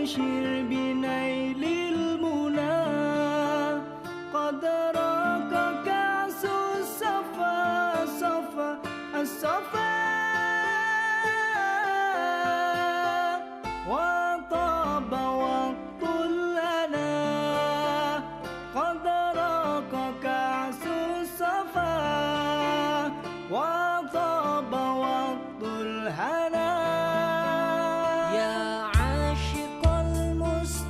بشر بنيل المنى قد راق كأس الصفا صفا الصفا وطاب وقت لنا قد راق كأس الصفا وطاب وقت الهنا يا عاشق المصطفى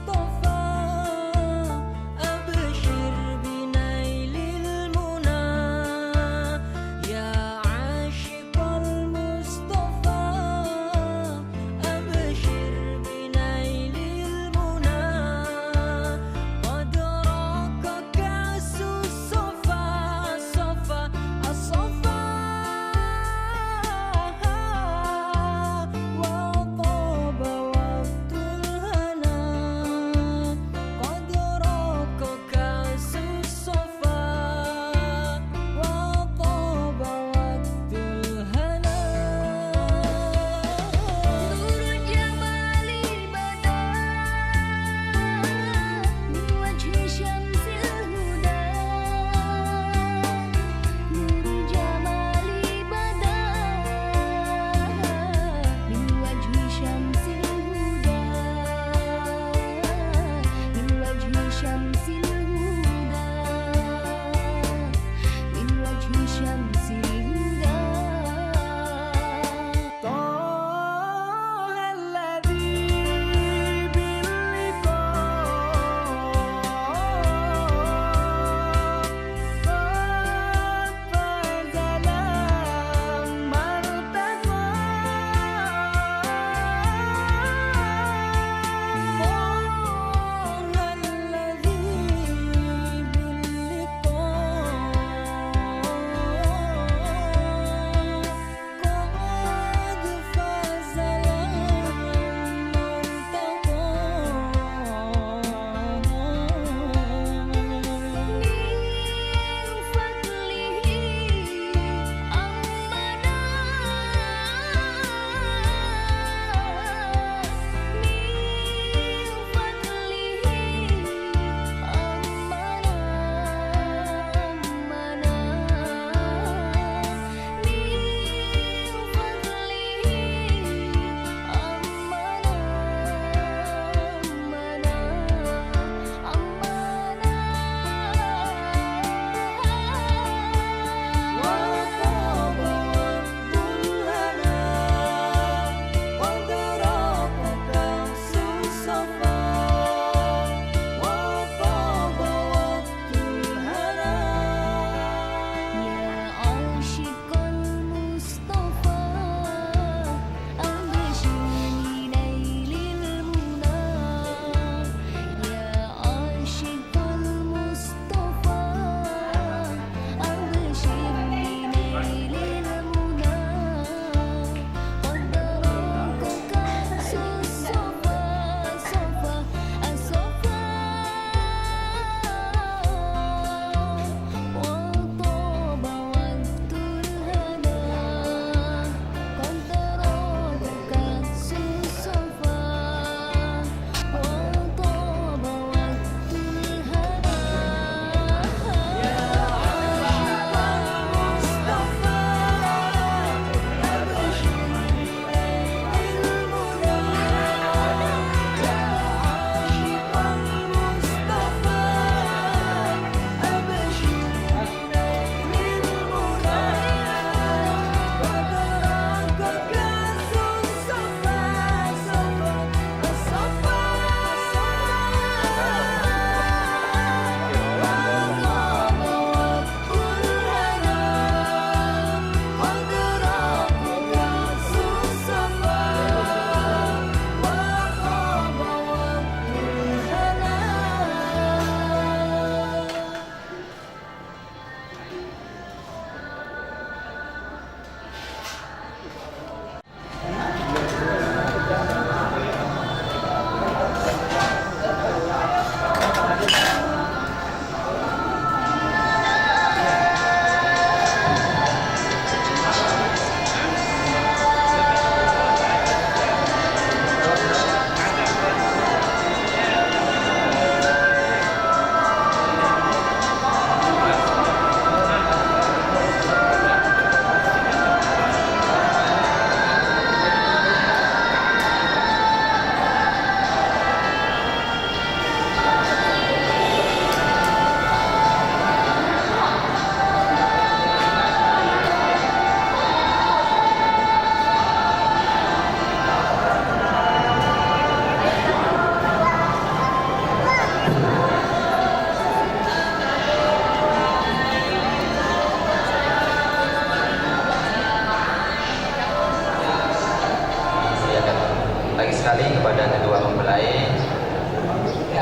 sekali kepada kedua mempelai,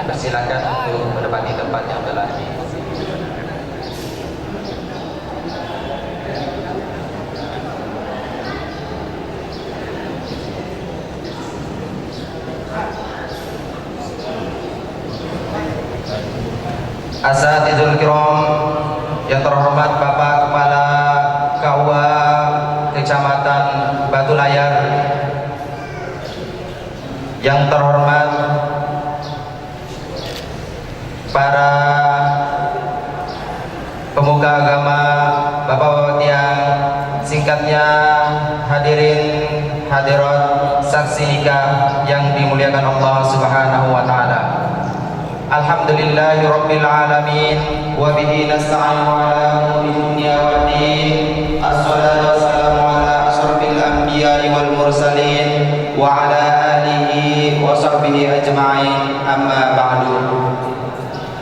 persilakan untuk menempati tempat yang telah disediakan. Asatidul kiram, yang terhormat Bapak Kepala KUA Kecamatan Batu Layar, yang terhormat para pemuka agama, Bapak-bapak tiang, singkatnya hadirin hadirat saksi nikah yang dimuliakan Allah Subhanahu wa taala. Alhamdulillahirabbil alamin wa bihi nasta'inu ala umuri dunya waddin. Assalatu wassalamu ala asyrafil anbiya'i wal mursalin wa ala alihi wa sahbihi ajma'in, amma ba'du.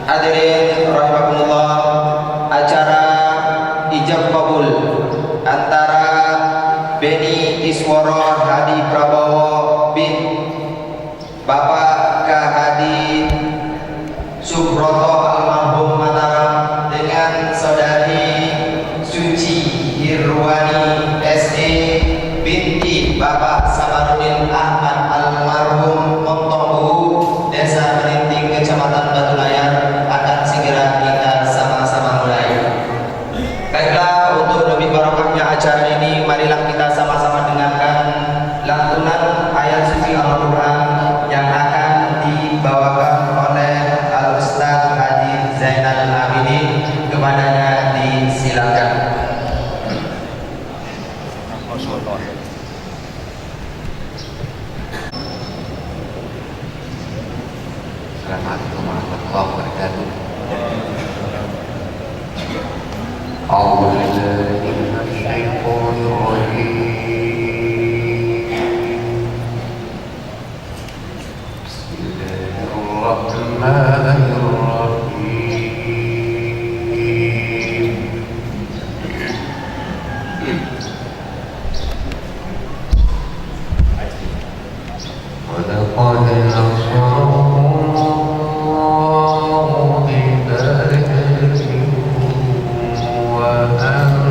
Hadirin rahimakumullah, acara ijab kabul antara Beni Isworo Hadi Prabowo bin Bapak K. Hadi Subroto almarhum Mataram dengan saudari Suci Hirwani S.E. binti Bapak Samarudin Ahmad almarhum Montombu, Desa Merinting, Kecamatan Batu Layar, akan segera kita sama-sama mulai. Baiklah, untuk lebih barokahnya acara ini, marilah kita sama-sama dengarkan lantunan ayat suci Al-Quran yang akan dibawakan oleh Al-Ustaz Haji Zainal Abidin. Kepadanya disilakan. Assalamualaikum warahmatullahi wabarakatuh. A'udzu billahi minasyaitonir rajim. Bismillahirrahmanirrahim. Wa laqad nasarakumullahu bi badrin wa antum adillah.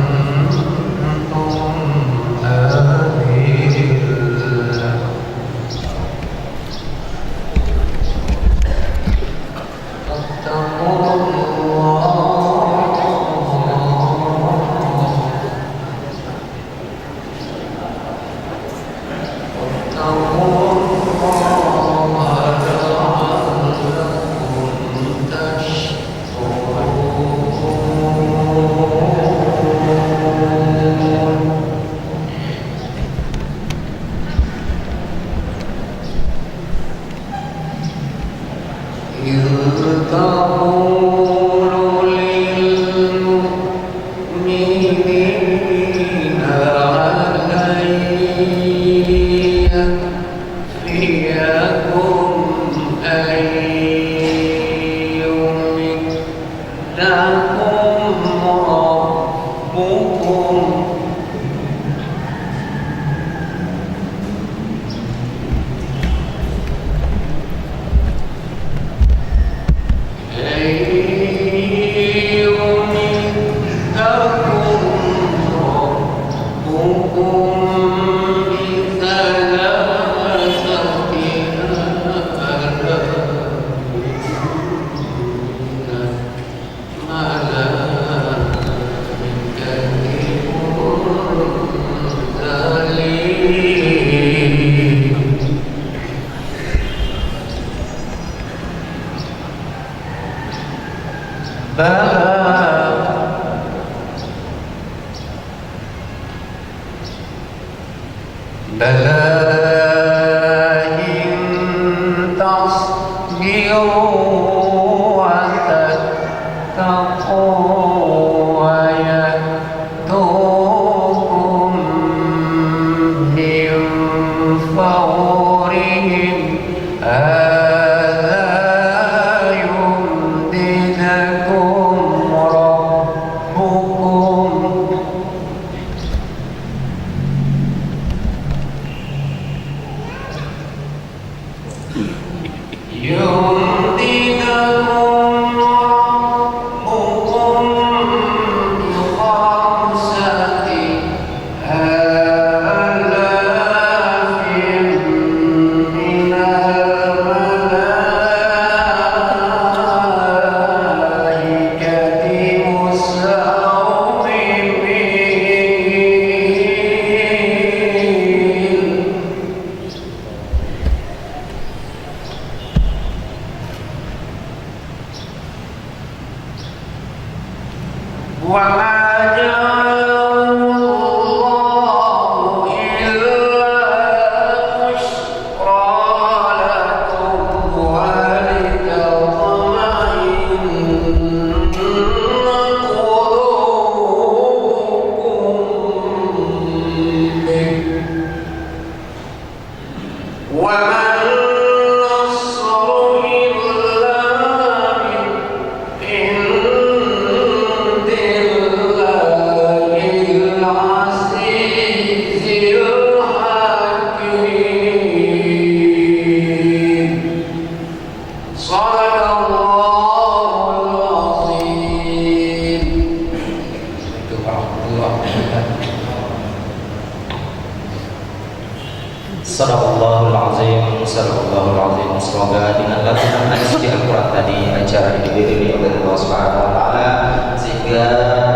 Sadaqallahul azim, sadaqallahul azim. Semoga dengan lantunan hadis di Al-Quran tadi acara ini diberi oleh Allah Subhanahu wa taala sehingga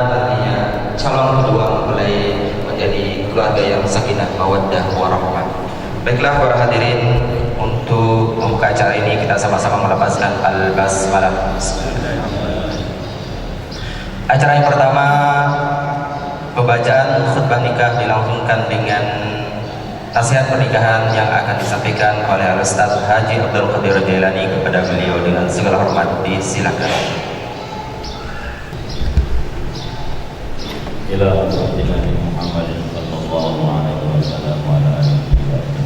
nantinya calon kedua mempelai menjadi keluarga yang sakinah mawaddah warahmah. Baiklah para hadirin, untuk membuka acara ini kita sama-sama melepaskan al-basmalah. Acara yang pertama, pembacaan khutbah nikah dilangsungkan dengan nasihat pernikahan yang akan disampaikan oleh Al-Ustaz Haji Abdul Qadir Jailani kepada beliau dengan segala hormat. Disilakan. Ila Rasulullah Muhammad sallallahu alaihi wasallam wa ala alihi wa sahbihi.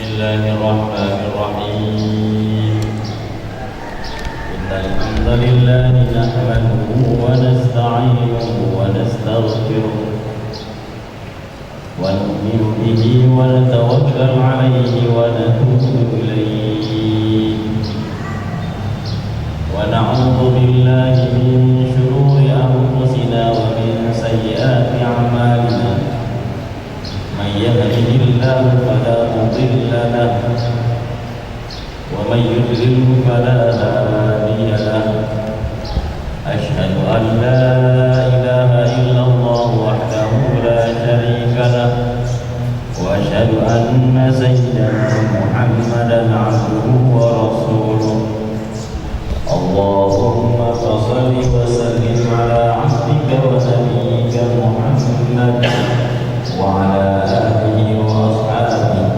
Bismillahirrahmanirrahim. Innal hamdalillah nahmaduhu wa nasta'inuhu wa nastaghfiruh wa nu'minu bihi wa natawakkalu 'alayhi wa natubu ilayhi wa na'udzu billahi min shururi anfusina wa min sayyiati a'malina. من يهده الله فلا مضل له ومن يضلل فلا هادي له أشهد أن لا إله إلا الله وحده لا شريك له وأشهد أن سيدنا محمدا عبده ورسوله اللهم صل وسلم على عبدك ونبيك محمد وعلى آله وأصحابه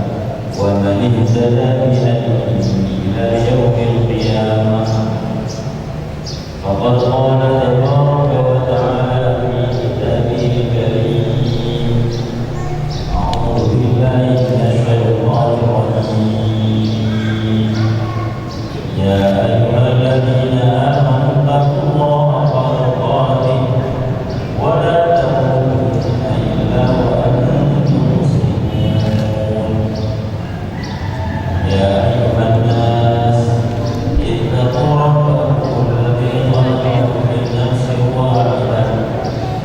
ومن اهتدى بهديه إلى يوم القيامة. فقد قال تبارك وتعالى في كتابه الكريم: أعوذ بالله من الشيطان الرجيم. يا أيها الذين آمنوا اتقوا الله حق تقاته ولا تموتن إلا وأنتم مسلمون. يا أيها الناس اتقوا ربكم الذي خلقكم من نفس واحدة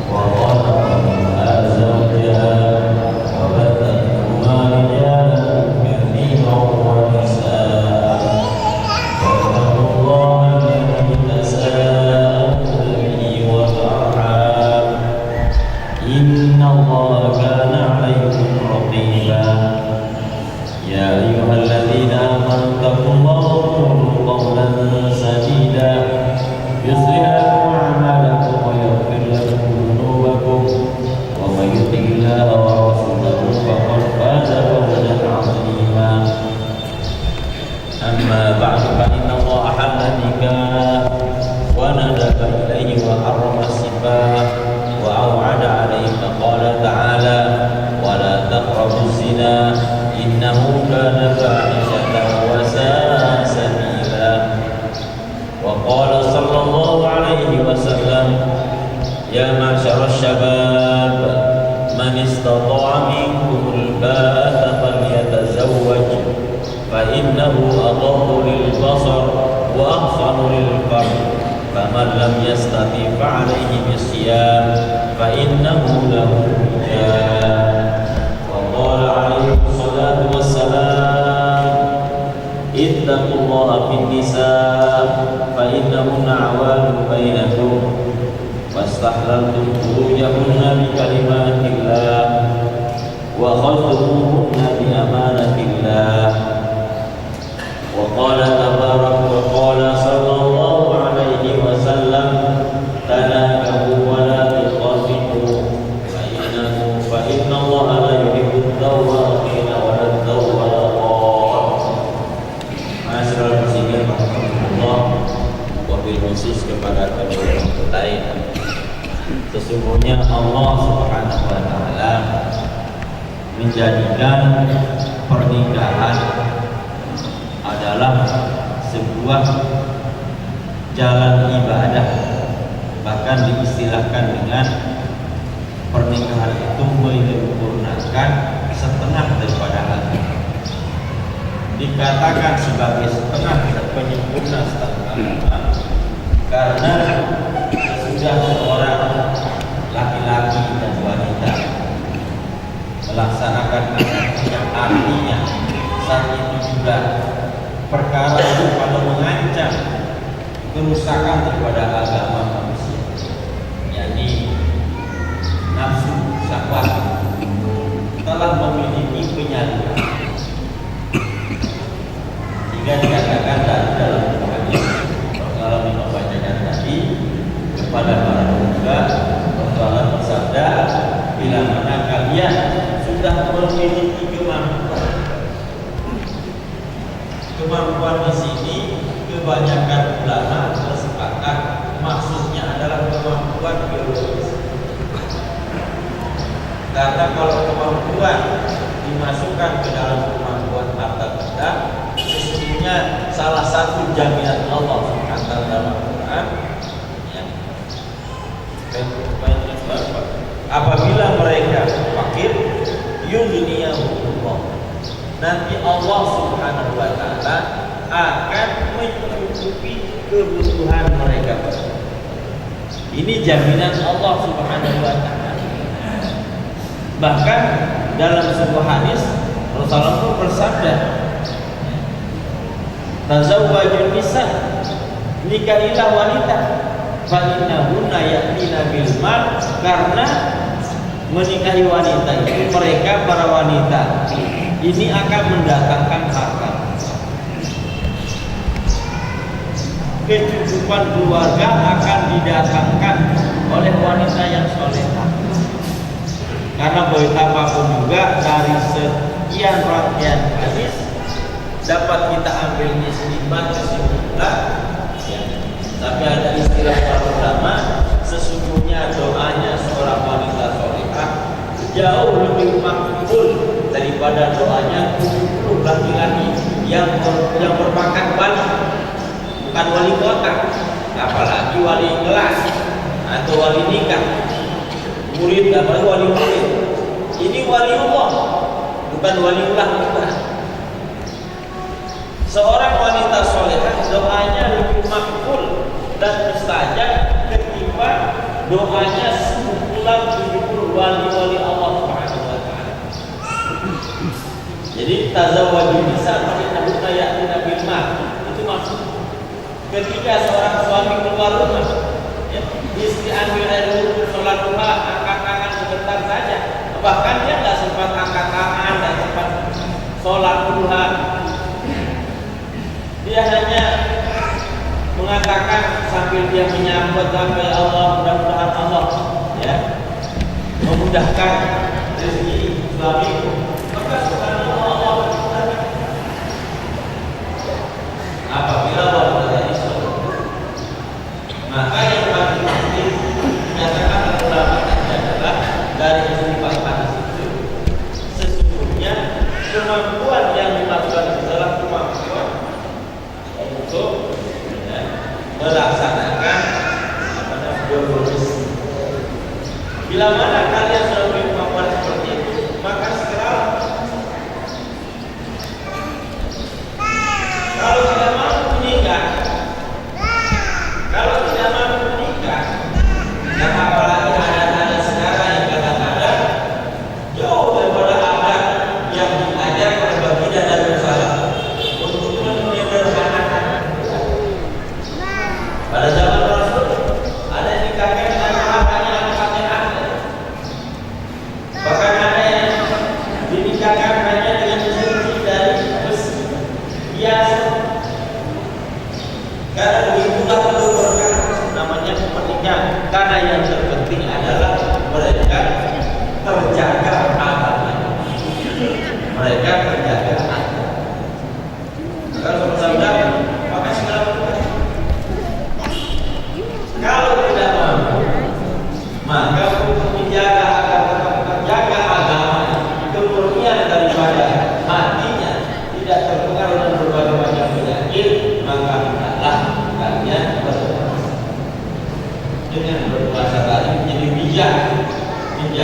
وخلق منها زوجها وبث منهما رجالا كثيرا ونساء واتقوا الله الذي تساءلون به والأرحام إن الله كان عليكم رقيبا. يا أيها الذين آمنوا اتقوا الله وقولوا قولا سديدا يصلح لكم أعمالكم ويغفر لكم ذنوبكم ومن يطع الله ورسوله فقد فاز فوزا استطاع منكم الباءة فليتزوج فإنه أغض للبصر وأحصن للفرج فمن لم يستطع فعليه بالصيام فإنه له وجاء. وقال عليه الصلاة والسلام اتقوا الله في النساء فإنهن عوان بينكم واستحللتم فروجهن بكلمات الله وأخذتموهن بأمانة الله. وقال تبارك وقال صلى الله عليه وسلم تناكحوا ولا تخاصموا فإن الله لا يحب التوابين ولا التوابات. Masyaallah muslimin rahimakumullah, wabil khusus kepada kedua mempelai. Sesungguhnya Allah Subhanahu wa taala menjadikan pernikahan adalah sebuah jalan ibadah, bahkan diistilahkan dengan pernikahan itu menyempurnakan setengah daripada agama. Dikatakan sebagai setengah penyempurna setengah agama karena sudah seorang laki-laki dan wanita melaksanakan akad yang artinya saat itu juga perkara itu kalau mengancam kerusakan daripada agama manusia, yakni nafsu syahwat telah memiliki penyaluran, sehingga dikatakan dalam hadis kalau membacakan tadi kepada para pemuda Rasulullah bersabda, bila mana kalian sudah memiliki kemampuan di sini, kebanyakan ulama bersepakat maksudnya adalah kemampuan biologis. Karena kalau kemampuan dimasukkan ke dalam kemampuan harta benda, sesungguhnya salah satu jaminan Allah kata dalam Al-Quran, ya, apabila mereka fakir, yughniyahumullah, nanti Allah Subhanahu wa taala akan mencukupi kebutuhan mereka. Ini jaminan Allah Subhanahu wa taala. Bahkan dalam sebuah hadis Rasulullah pun bersabda, tazawwajun nisa, nikahilah wanita, fa innahunna ya'tina bil mal, karena menikahi wanita itu mereka para wanita ini akan mendatangkan harta. Kecukupan keluarga akan didatangkan oleh wanita yang solehah. Karena betapapun juga dari sekian rangkaian hadis dapat kita ambil istimbat kesimpulan, ya. Tapi ada istilah para ulama, sesungguhnya doanya seorang wanita solehah jauh lebih makbul daripada doanya 70 laki-laki yang berpangkat wali, bukan wali kota, apalagi wali kelas atau wali nikah, murid, apalagi wali murid. Ini wali Allah, bukan wali ulah kita. Seorang wanita solehah doanya lebih makbul dan mustajab ketimbang doanya sekumpulan 70 wali-wali Allah Subhanahu wa taala. Jadi tazawwajun nisa fa'innahu ya'tina bil mal. Itu maksud. Ketika seorang suami keluar rumah, ya, istri ambil air wudhu, sholat duha, angkat tangan sebentar saja. Bahkan dia nggak sempat angkat tangan, dan sempat sholat duha. Dia hanya mengatakan sambil dia menyambut sampai Allah, mudah-mudahan Allah, ya, memudahkan rezeki suamiku. Maka subhanallah Allah memudahkan. Apabila wanita tadi sholat, maka yang paling penting menyatakan ulama adalah dari istilah hadis itu, sesungguhnya kemampuan yang dimaksudkan adalah kemampuan untuk, ya, melaksanakan biologis. Bila mana kalian sudah memiliki kemampuan seperti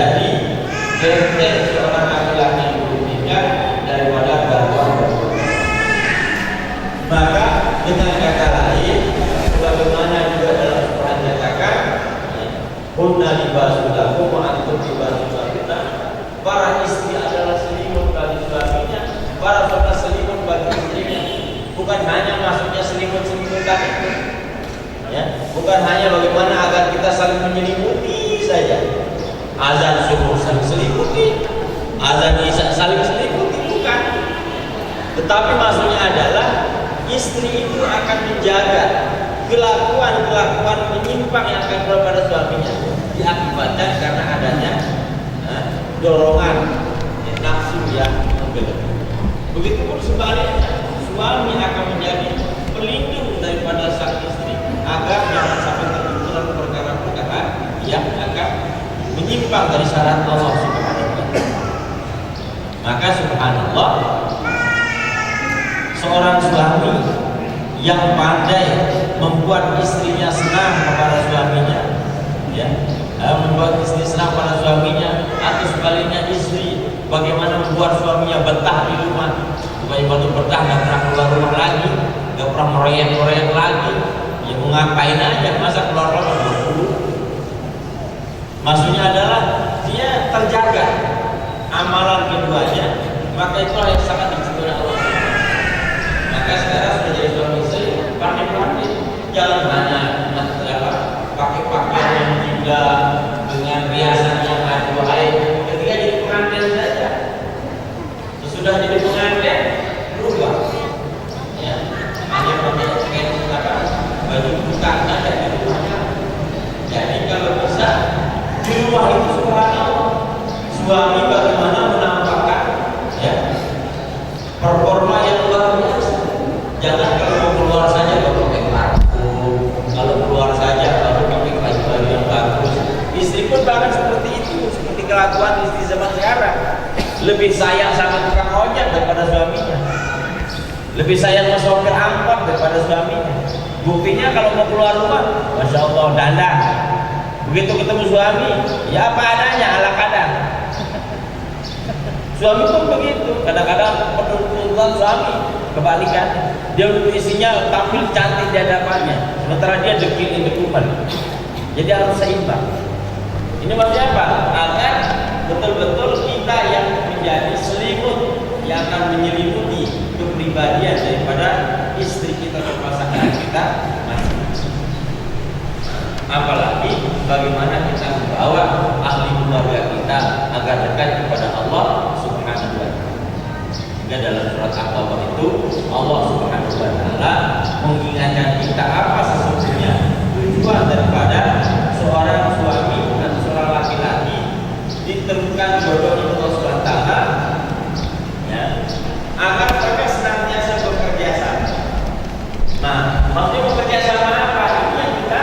menjadi benteng seorang laki-laki yang bernikah daripada gangguan berbuat. Maka dengan kata lain, bagaimana juga dalam Quran dikatakan, hunna libasul lakum wa antum libasul lahunna. Para istri adalah selimut bagi suaminya, para suami selimut bagi istrinya. Bukan hanya maksudnya selimut-selimutan itu, ya, bukan hanya bagaimana agar kita saling menyelimuti saja. Azan subuh saling selimuti, azan isya saling selimuti, bukan. Tetapi maksudnya adalah istri itu akan menjaga kelakuan menyimpang yang akan kepada suaminya diakibatkan karena adanya dorongan nafsu yang menggelegak. Begitupun sebaliknya, suami akan menjadi pelindung daripada sang istri agar jangan sampai terbenturan perkara-perkara yang akan menyimpang dari syarat Allah Subhanahu wa taala. Maka subhanallah, seorang suami yang pandai membuat istrinya senang kepada suaminya, ya, membuat istri senang pada suaminya, atau sebaliknya istri bagaimana membuat suaminya betah di rumah, supaya baru betah, nggak pernah keluar rumah lagi, nggak pernah meroyak lagi. Ya mau ngapain aja, masa keluar rumah dulu. Maksudnya adalah dia terjaga amalan keduanya, maka itulah yang sangat dicintai Allah. Maka sekarang sudah jadi suami istri, pandai-pandai jangan hanya pakai pakaian yang indah dengan riasan yang aduhai ketika jadi pengantin saja. Sesudah jadi pengantin berubah, ya, hanya pakai pakaian baju bukan ada di rumahnya. Jadi kalau bisa di rumah itu subhanallah, suami bagaimana menampakkan, ya, performa yang luar biasa. Jangan kalau mau keluar saja baru pakai parfum, kalau keluar saja baru pakai baju yang bagus. Istri pun bahkan seperti itu, seperti kelakuan istri zaman sekarang. Lebih sayang sama tukang ojek daripada suaminya, lebih sayang sama sopir angkot daripada suaminya. Buktinya kalau mau keluar rumah, masya Allah dandan. Begitu ketemu suami, ya apa adanya, ala kadar. Suami pun begitu, kadang-kadang penuntutan suami kebalikan. Dia untuk isinya tampil cantik di hadapannya, sementara dia dekil in the woman. Jadi harus seimbang. Ini maksudnya apa? Agar betul-betul kita yang menjadi selimut yang akan menyelimuti kepribadian daripada istri kita dan pasangan kita masing-masing. Apalagi bagaimana kita membawa ahli keluarga kita agar dekat kepada Allah Subhanahu wa taala. Sehingga dalam surat At-Taubah itu Allah Subhanahu wa taala mengingatkan kita apa sesungguhnya tujuan daripada seorang suami dan seorang laki-laki ditentukan jodohnya Allah Subhanahu wa taala, ya, agar mereka senantiasa bekerja sama. Nah, maksudnya bekerja sama apa? Ini yang kita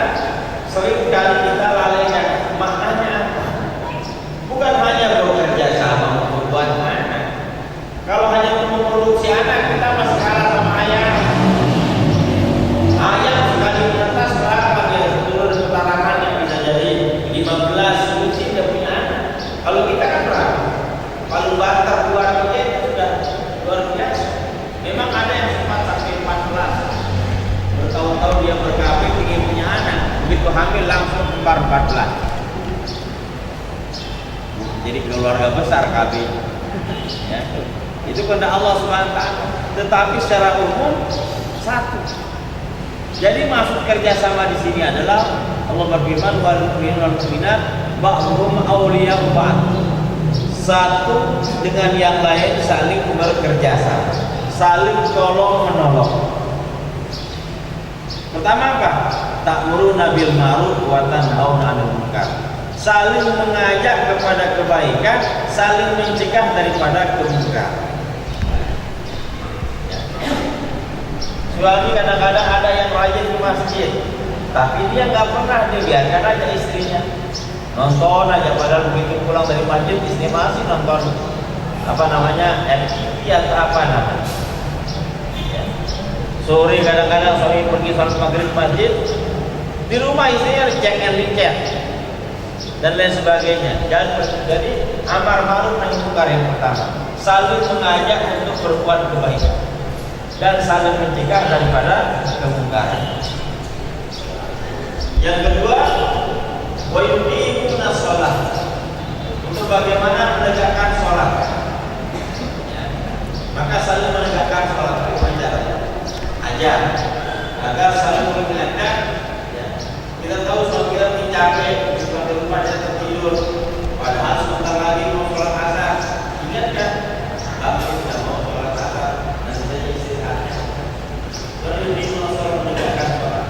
sering kali kita lalaikan maknanya. Bukan hanya bekerja sama membuat anak. Kalau hanya memproduksi anak, kita masih kalah sama ayah. Ayah sekali menetas berapa dia seluruh putarangannya, bisa jadi 15 suci dia punya anak. Kalau kita kan berapa? Paling banter keluarga itu sudah luar biasa. Memang ada yang sempat sampai 14. Bertahun-tahun dia berkabung ingin punya anak. Begitu hamil langsung kembar 14. Jadi keluarga besar KB, ya. Itu kehendak Allah SWT. Tetapi secara umum satu. Jadi maksud kerjasama di sini adalah Allah berfirman wal mu'minun wal mu'minat ba'dhum awliya'u ba'd. Satu dengan yang lain saling bekerjasama, saling tolong menolong. Pertama apa? Ta'muruna bil ma'ruf wa tanhauna 'anil munkar. Saling mengajak kepada kebaikan, saling mencegah daripada kemungkaran. Suami kadang-kadang ada yang rajin ke masjid, tapi dia nggak pernah, dia biarkan aja istrinya nonton aja, padahal begitu pulang dari masjid istri masih nonton apa namanya MTV atau apa namanya. Sore kadang-kadang suami pergi salat maghrib masjid, di rumah istrinya cek and chat. dan lain sebagainya. Jadi amar ma'ruf nahi munkar yang pertama, saling mengajak untuk berbuat kebaikan dan saling mencegah daripada kemungkaran. Yang kedua, wa yuqimuna shalah, untuk bagaimana menegakkan sholat. Ya. Maka saling menegakkan sholat itu caranya. Ajar agar saling mengingatkan. Ya. Kita tahu sholat kita capek, di rumahnya tertidur, padahal sebentar lagi mau sholat asar. Ingatkan, tapi tidak mau sholat asar, nanti saja istirahat. Lalu di sholat menegakkan sholat.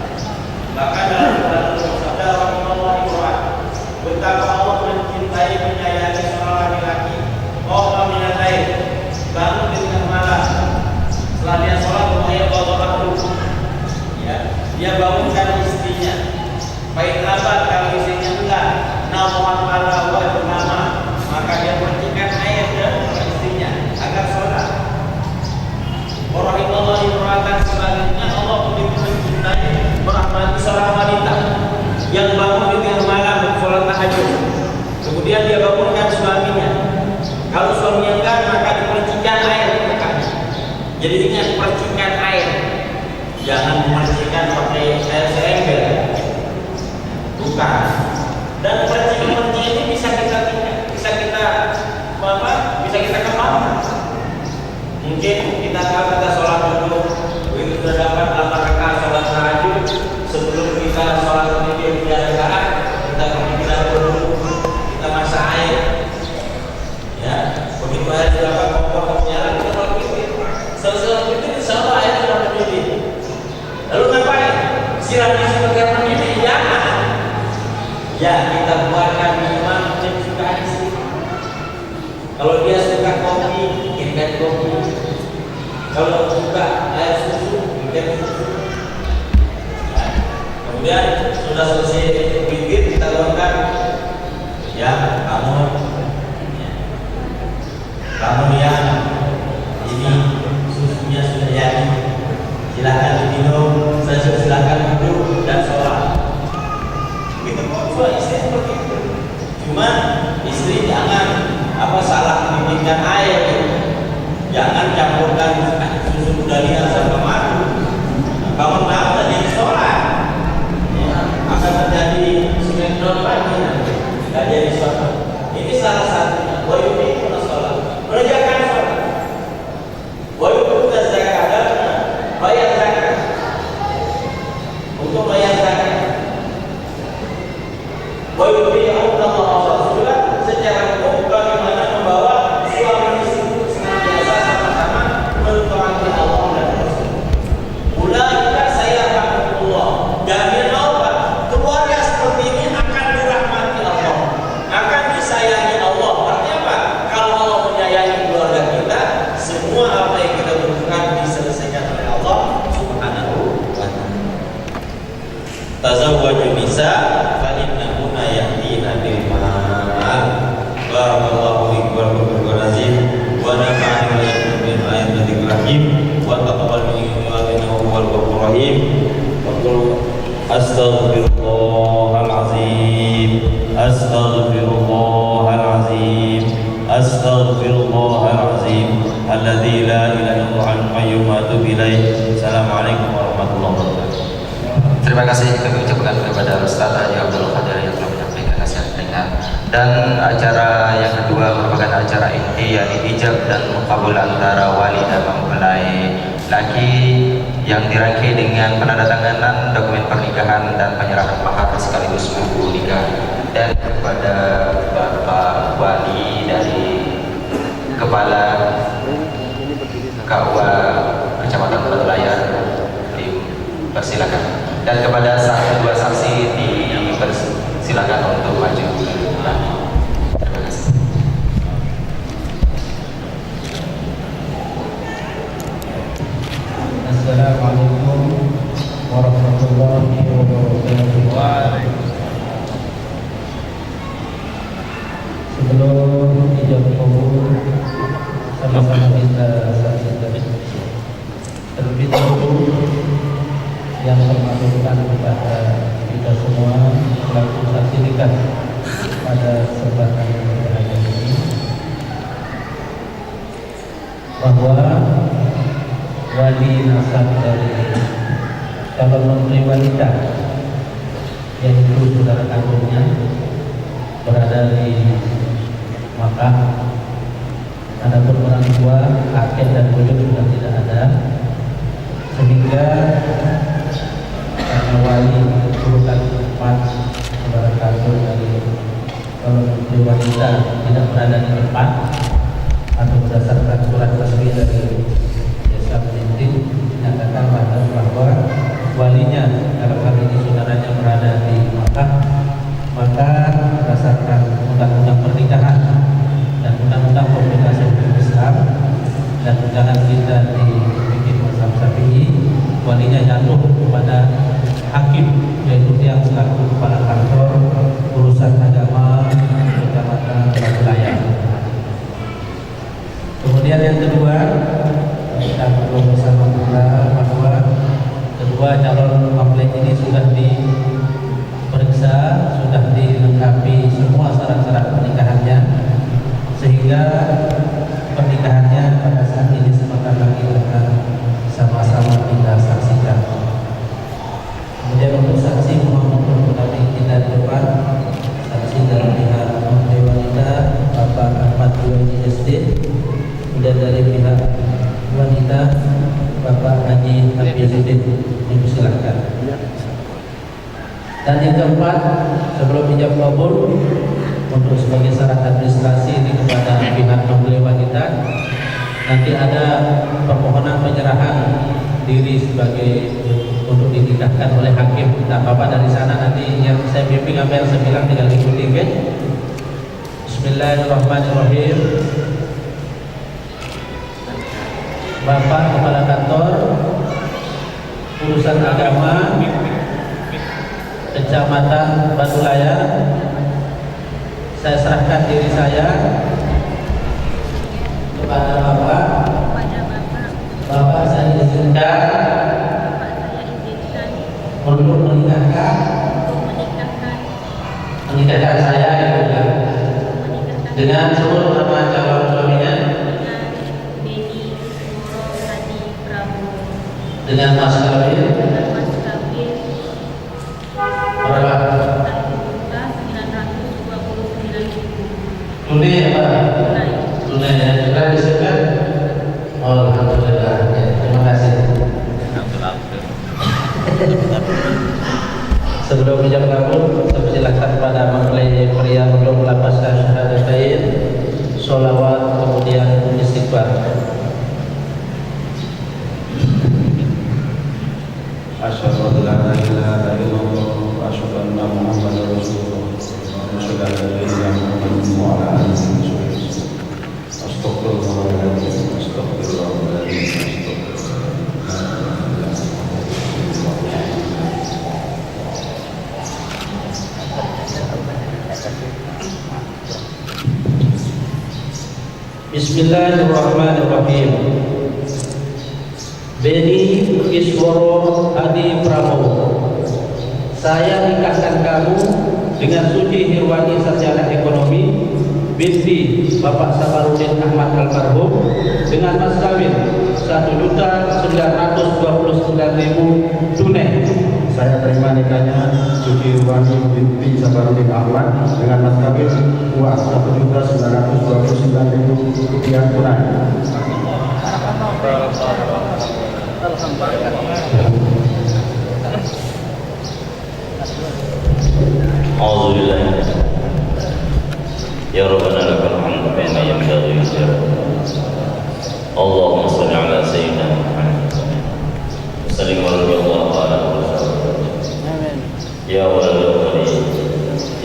Maka dalam sabda Rasulullah SAW, betapa Allah mencintai menyayangi seorang laki-laki. Oh minalail, bangun di tengah malam. Setelah dia sholat, dia bawa ya, dia bangunkan istrinya. Baik apa kalau istrinya enggak, namun ala wa bernama, maka dia percikan air ke istrinya agar sholat. Orang itu Allah imra'atan, sebaliknya Allah begitu mencintai merahmati seorang wanita yang bangun di tengah malam untuk sholat tahajud. Kemudian dia bangunkan suaminya. Kalau suaminya enggak, maka dipercikan air ke mukanya. Jadi ingat, percikan air, jangan memercikan pakai air seember, bukan. Dan percikan ini bisa kita kembangkan. Mungkin kita tahu kita sholat dulu, begitu sudah dapat 8 rakaat sholat tahajud, sebelum kita sholat ini 3 rakaat, kita berpikir dulu, kita masak air, ya. Begitu air sudah dapat kompor menyala, kita berpikir. Selesai berpikir, insya Allah air sudah mendidih. Lalu ngapain? Siramnya sebagai mendidih, jangan. Ya, kita buatkan minuman yang suka istri. Kalau dia suka kopi, bikinkan kopi. Kalau suka air susu, bikin susu. Ya. Kemudian sudah selesai bikin, kita lakukan. Ya, kamu yang ini susunya sudah jadi. Silakan diminum, silakan duduk dan sholat. Begitu pun istri seperti itu. Cuma istri jangan salah mendidikan air, jangan campurkan susu Budalia sama madu. Bangun malam dan jadi sholat, ya, akan terjadi sinkron lagi, tidak jadi sholat. Ini salah satunya. Wajib itu sholat, menegakkan sholat. Wajib itu zakat dan bayar zakat. Untuk bayar zakat, wajib itu Allah Rasulullah secara umum bagaimana membawa suami istri senantiasa sama-sama mentaati Allah dan Rasul. Ulaika sayarhamullah. Jamin Allah, keluarga seperti ini akan dirahmati Allah, akan disayangi Allah. Artinya apa? Kalau Allah menyayangi keluarga kita, semua apa yang kita butuhkan diselesaikan oleh Allah Subhanahu wa ta'ala. Tazawwaju nisa fa innahunna yahdina bil ma'al. Barakallahu fiikum wa barakatuh. Wa nafa'ani wa iyyakum bil ayatil hakim wa taqabbal minni wa innahu huwal ghafurur rahim. Wa qul astaghfirullahal azim. Astaghfirullahal azim. Astaghfirullahal azim. Alladzi la ilaha illa huwal qayyum wa atubu ilaih. Assalamualaikum warahmatullahi wabarakatuh. Terima kasih kami ucapkan kepada Ustaz Haji Abdul Qadir yang telah menyampaikan nasihat ringan. Dan acara yang kedua merupakan acara inti, yakni ijab dan mukabul antara wali dan mempelai laki yang dirangkai dengan penandatanganan dokumen pernikahan dan penyerahan mahar sekaligus buku nikah. Dan kepada Bapak Wali dari Kepala KUA Kecamatan Batu Layar dipersilakan. Dan kepada dua saksi dipersilakan untuk maju. Terima kasih. Assalamualaikum warahmatullahi wabarakatuh. Sebelum ijab kabul, sama-sama kita saksikan terlebih dahulu yang termasukkan kepada kita semua selaku saksi nikah pada kesempatan yang berbahagia ini bahwa wali nasab dari calon menteri wanita yaitu saudara kandungnya berada di Makkah. Adapun orang tua, kakek dan buyut sudah tidak ada, sehingga karena wali urutan 4 saudara kandung dari calon menteri wanita tidak berada di tempat atau berdasarkan surat resmi dari Desa Pendidik menyatakan bahwa walinya dalam hal ini saudaranya berada di Makkah, maka berdasarkan undang-undang pernikahan dan undang-undang komunikasi hukum Islam dan undangan kita di fikih mazhab Syafi'i, walinya jatuh kepada hakim, yaitu yang selaku kepala kantor urusan agama Kecamatan Batu-Layar. Kemudian yang kedua, kita perlu bersama kita bahwa kedua calon mempelai ini sudah diperiksa, sudah dilengkapi semua syarat-syarat pernikahannya, sehingga pernikahannya pada saat ini sebentar lagi akan sama-sama kita saksikan. Kemudian untuk saksi mohon menemani kita di depan, saksi dari pihak Menteri Wanita Bapak Ahmad Duwaini SD, kemudian dari pihak wanita Bapak Haji Hafizuddin, dipersilakan. Dan yang keempat, sebelum ijab kabul untuk sebagai syarat administrasi ini kepada pihak mempelai wanita, nanti ada permohonan penyerahan diri sebagai untuk dinikahkan oleh hakim. Nah, Bapak dari sana nanti yang saya bimbing apa yang saya bilang tinggal ikuti, kan? Bismillahirrahmanirrahim. Bapak Kepala Kantor Urusan Agama Kecamatan Batu-Layar, saya serahkan diri saya kepada Bapak. Bapak saya izinkan untuk menikahkan saya dengan seluruh nama calon suaminya, dengan mas kawin berapa? Tunai ya Pak? Tunai ya, sudah disiapkan? Oh, alhamdulillah ya, terima kasih. Sebelum ijab kabul, saya persilakan pada mempelai pria untuk melafazkan syahadatain, sholawat, kemudian istighfar. Asyhadu an la ilaha illallah wa asyhadu anna Muhammadar Rasulullah wa asyhadu anna Muhammadan wa ala alihi wa sahbihi. Astaghfirullahaladzim, astaghfirullahaladzim, Bismillahirrahmanirrahim. Beni Isworo Adi Prabowo, saya nikahkan kamu dengan Suci Hirwani Sarjana Ekonomi binti Bapak Sabarudin Ahmad Almarhum dengan mas kawin 1.929.000 tunai. saya terima nikahnya Suci Hirwani binti Sabarudin Ahmad dengan mas kawin uang 1.929.000 rupiah tunai. Alhamdulillah. Ya Rabbana lakal hamdu bima yanbaghi li Allahumma shalli ala sayyidina Muhammad sallim wa sallallahu ala Muhammad. Ya walal wali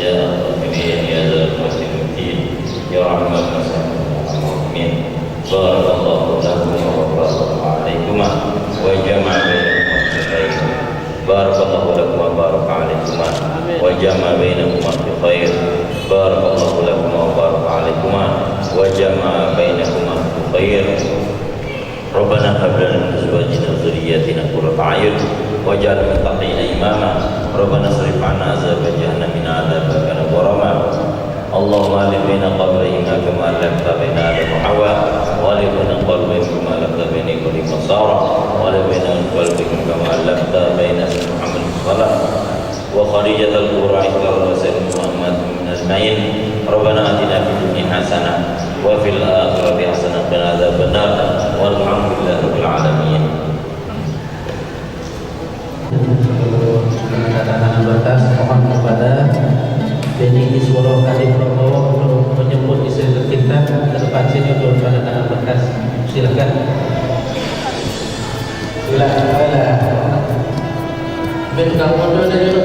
ya akhirin ya zal mutin ya rahman amin. Barakallahu lakum wa baraka alaikum wa jama'a bainakum fi khair. Barakallahu lakum wa baraka alaikum wa jama'a bainakum fi khair. Barakallahu lakum wa baraka alaikum wa jama'a bainakum fi khair. Rabbana hab lana min azwajina wa dhurriyyatina qurrata a'yun waj'alna lil muttaqina imama. Rabbana srif 'anna azab jahannam min 'adzabiha kana gharama. اللهم ألف بين قلبيهما كما ألفت بين آدم وحواء وألف بين قلبيهم كما ألفت بين إبراهيم وسارة وألف بين قلبهم كما ألفت بين محمد صلى وخديجة الكبرى وسيدنا محمد من أجمعين. ربنا آتنا في الدنيا حسنة وفي الآخرة حسنة وقنا عذاب النار والحمد لله رب العالمين. Penandatanganan berkas mohon kepada Beni Isworo Kadif Prabowo untuk menyebut istri tercinta ke depan sini untuk penandatanganan berkas. Silakan. Ben kamu dulu dulu.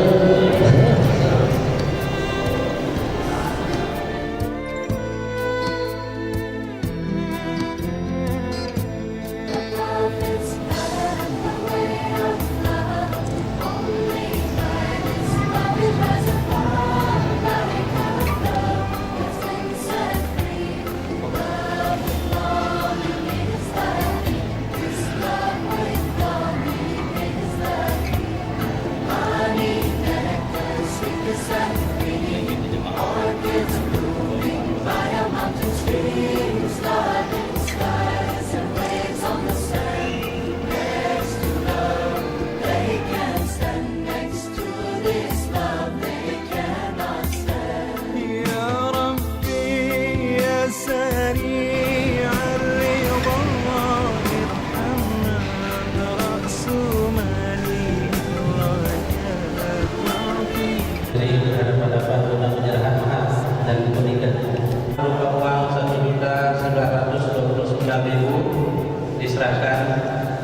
Diserahkan,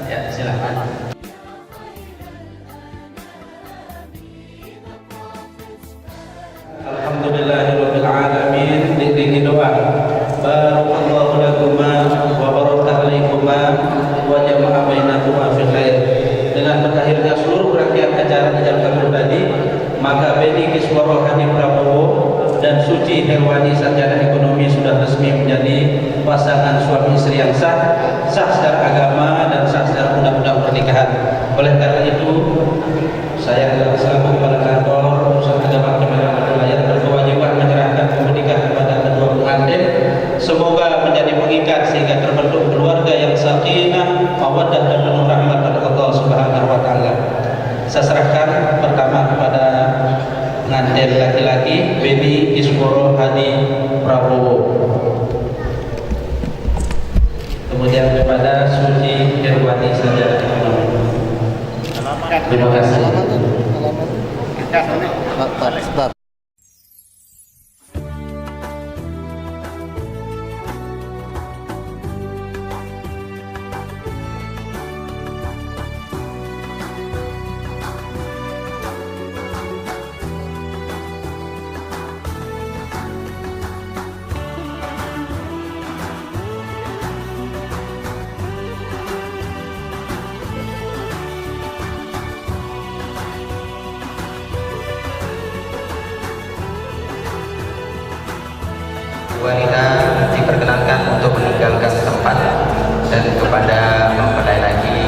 ya silakan. Alhamdulillahirabbil alamin. Diiringi doa. Barakallahu lakuma wa baraka alaikuma wa jama'a bainakuma fi khair. Dengan berakhirnya seluruh rangkaian acara Ijabah tadi, maka Beni Isworo Kadif Prabowo dan Suci Herwani sarjana ekonomi sudah resmi menjadi pasangan suami istri yang sah secara agama dan sah secara undang-undang pernikahan. Oleh karena itu, saya selaku kepala kantor pusat agama Kementerian Wilayah berkewajiban menyerahkan pernikahan kepada kedua pengantin. Semoga menjadi pengikat sehingga terbentuk keluarga yang sakinah, mawaddah dan penuh rahmat dari Allah Subhanahu wa taala. Saya serahkan pertama kepada pengantin laki-laki Beni Isworo Hadi Prabowo, kemudian kepada Suci Herwani sarjana ekonomi. Terima kasih. Wanita diperkenankan untuk meninggalkan tempat, dan kepada mempelai lagi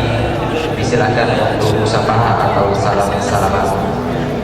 disilakan untuk musafaha atau salam-salaman.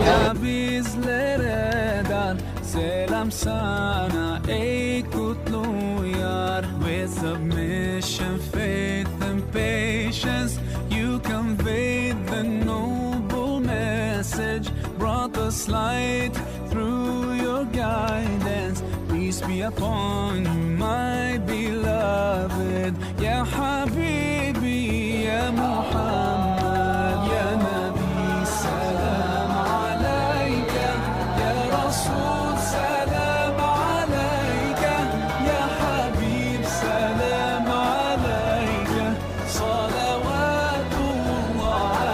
Ya bizlere dar selam sana ey kutlu yar. With submission, faith and patience you conveyed the noble message, brought us light through your guidance. Peace be upon you, my beloved. Ya Habibi, Ya Muhammad, Ya Nabi, salam alayka. Ya Rasul, salam alayka. Ya Habib, salam alayka. Salawatullah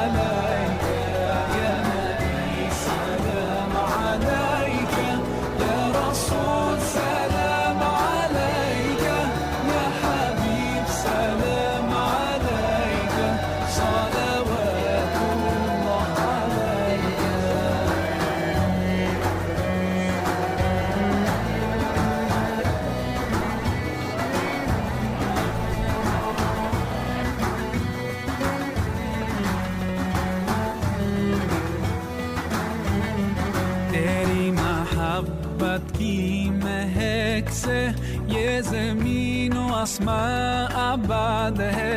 alayka. Ya Nabi, salam alayka. Ya Rasul, salam alayka. ये ज़मीन व आसमां आबाद है,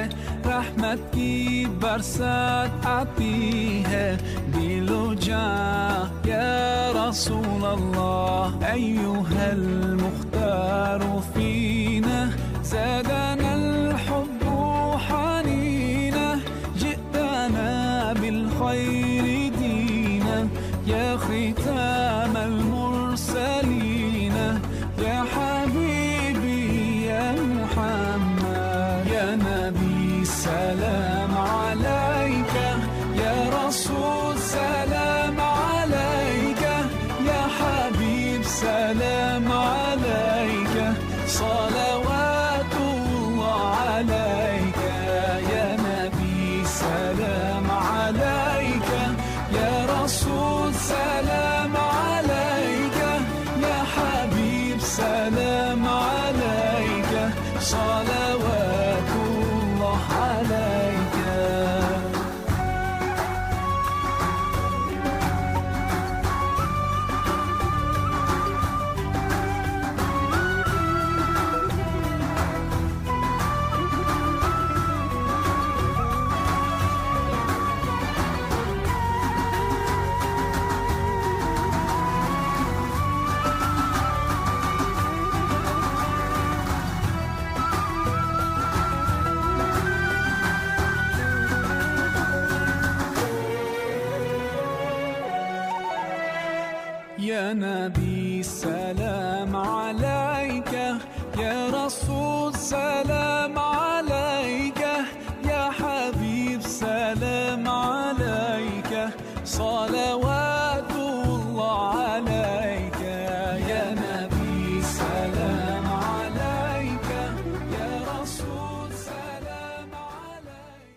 रहमत की बरसात आती है दिलो जां या रसूल अल्लाह अय्युहा المختار فينا زادنا الحب حنينا جئتنا بالخير دينا يا ختام المرسلين يا حبيبي يا محمد يا نبي سلام عليك يا رسول سلام عليك يا حبيب سلام عليك صلوات الله عليك يا نبي سلام عليك يا رسول سلام عليك يا حبيب سلام عليك صلوات الله عليك يا نبي سلام عليك يا رسول سلام عليك يا حبيب سلام عليك صلوات الله عليك يا نبي سلام عليك يا رسول سلام عليك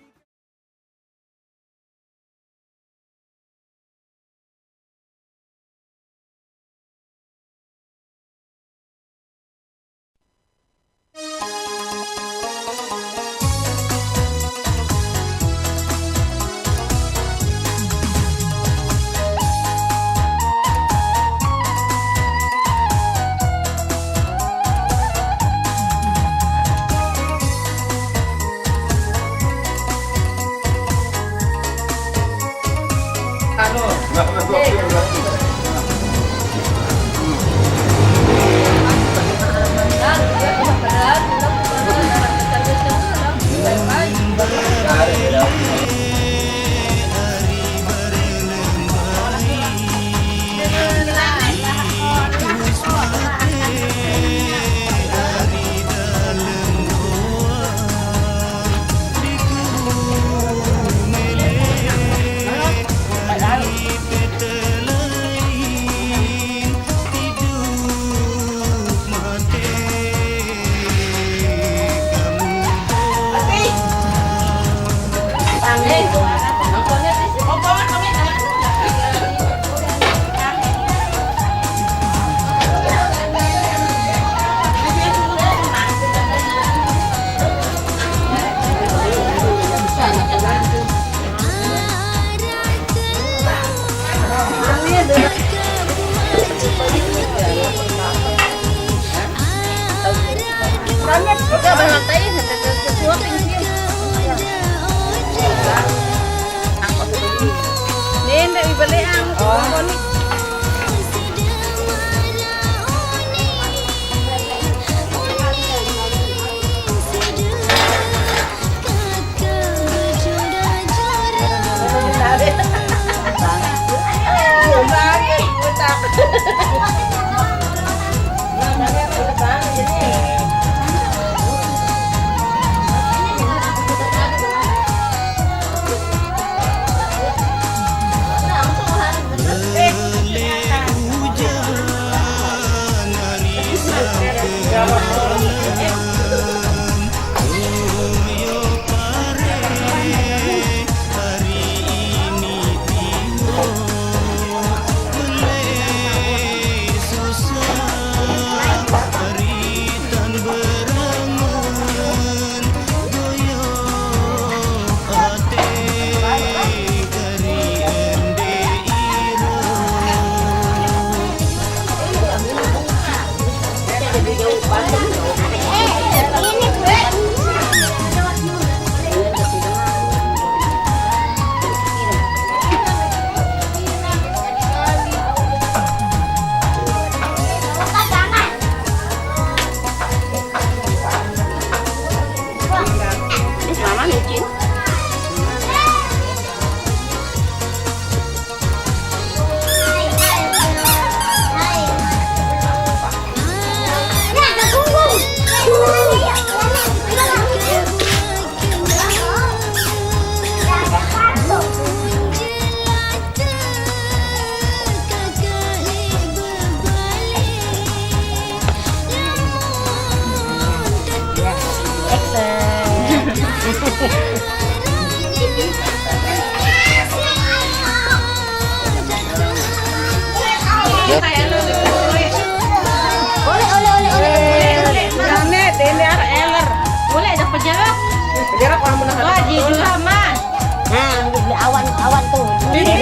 Awan tuh. Ini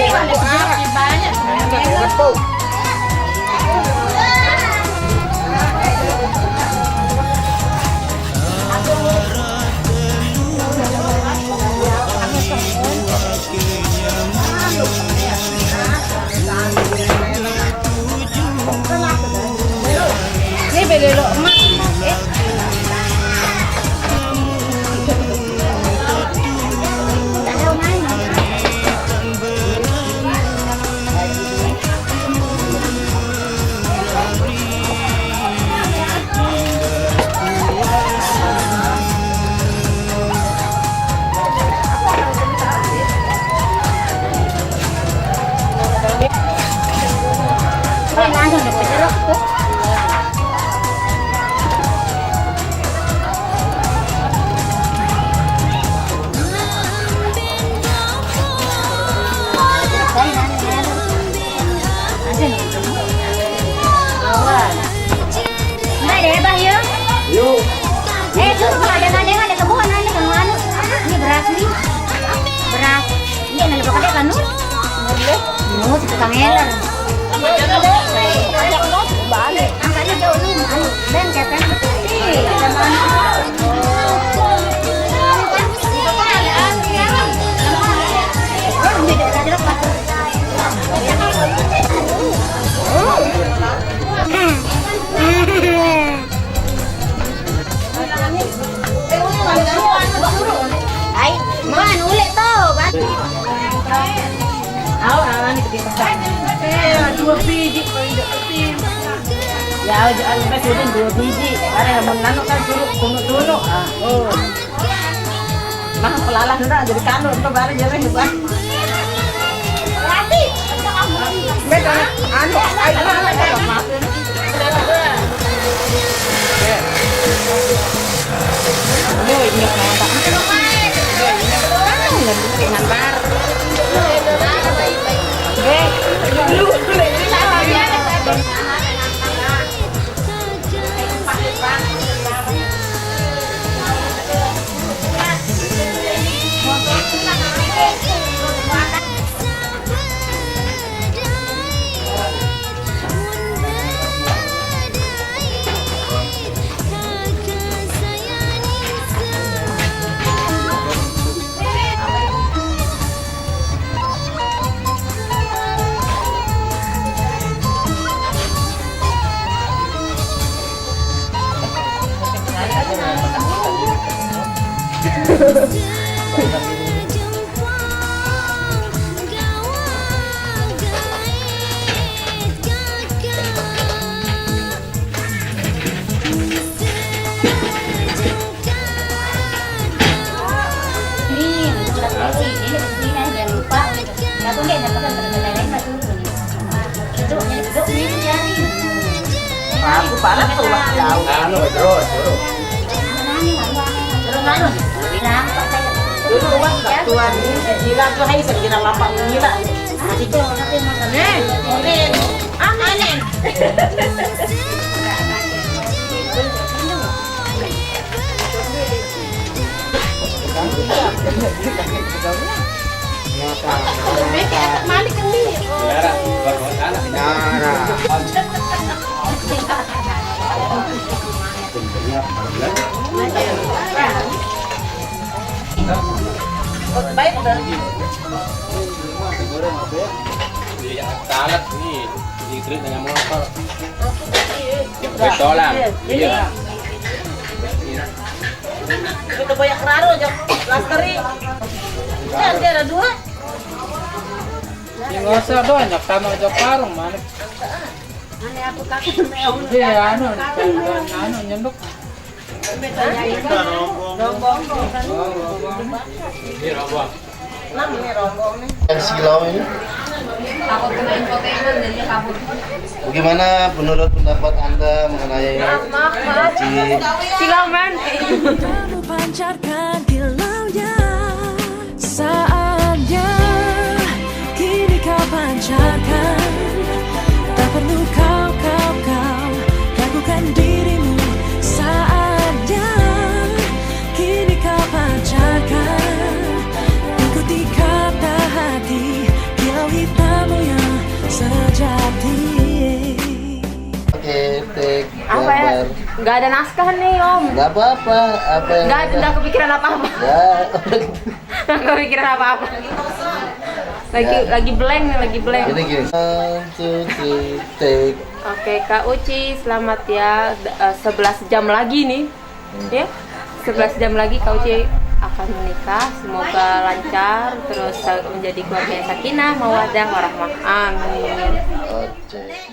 banyak. Ini belelo emak. Ada kebun ini kan anu. Ini beras nih. Beras. Ini yang ada pakai kan nu. Nu tukang eler. Balik. Angkatnya jauh nih anu. Dan keten. Ay, man, ulit to. Dua biji ya, jangan presiden 2 biji. Ada yang menanu kan suruh dulu. Oh. Nah, pelalah hendak jadi kanu itu baru jadi hebat. Berarti betul. Anu, ayo maafin. Aku parah keluar jauh. Anu terus. Dulu uang tak tuan gila tuh hai segera lapak gila. Itu tapi makan. Oren. Anen. Malik ini. Yara, buat anak. Yara. Baik udah. Yang salad nih, dikrit dengan motor. Betolan. Iya. Itu banyak raro aja, plasteri. Ya, ada 2. Yang ngosor doang, nyak tanah aja parung mana. Ane aku kakek meong. Iya, anu nyenduk. Rombong. Ini rombong. Nah, ini rombong nih. Yang silau ini Takut kena infotainment jadi kabur. Bagaimana menurut pendapat Anda mengenai Maaf. Silang man. Kamu pancarkan kilaunya, saatnya kini kau pancarkan. Tak perlu kau ragukan dirimu. Saatnya kini kau pancarkan. Ikuti kata hati, kilau hitammu yang sejati. Oke, take Apa ya? gambar. Gak ada naskah nih Om. Gak apa-apa, apa yang Gak kepikiran apa-apa. Ya, Gak kepikiran apa-apa. Lagi blank nih, lagi blank. gini. 1, 2, 3, take. Oke Kak Uci, selamat ya. 11 jam lagi nih. Ya. 11 jam lagi Kak Uci akan menikah. Semoga lancar terus menjadi keluarga yang sakinah, mawaddah, warahmah. Amin. Oke.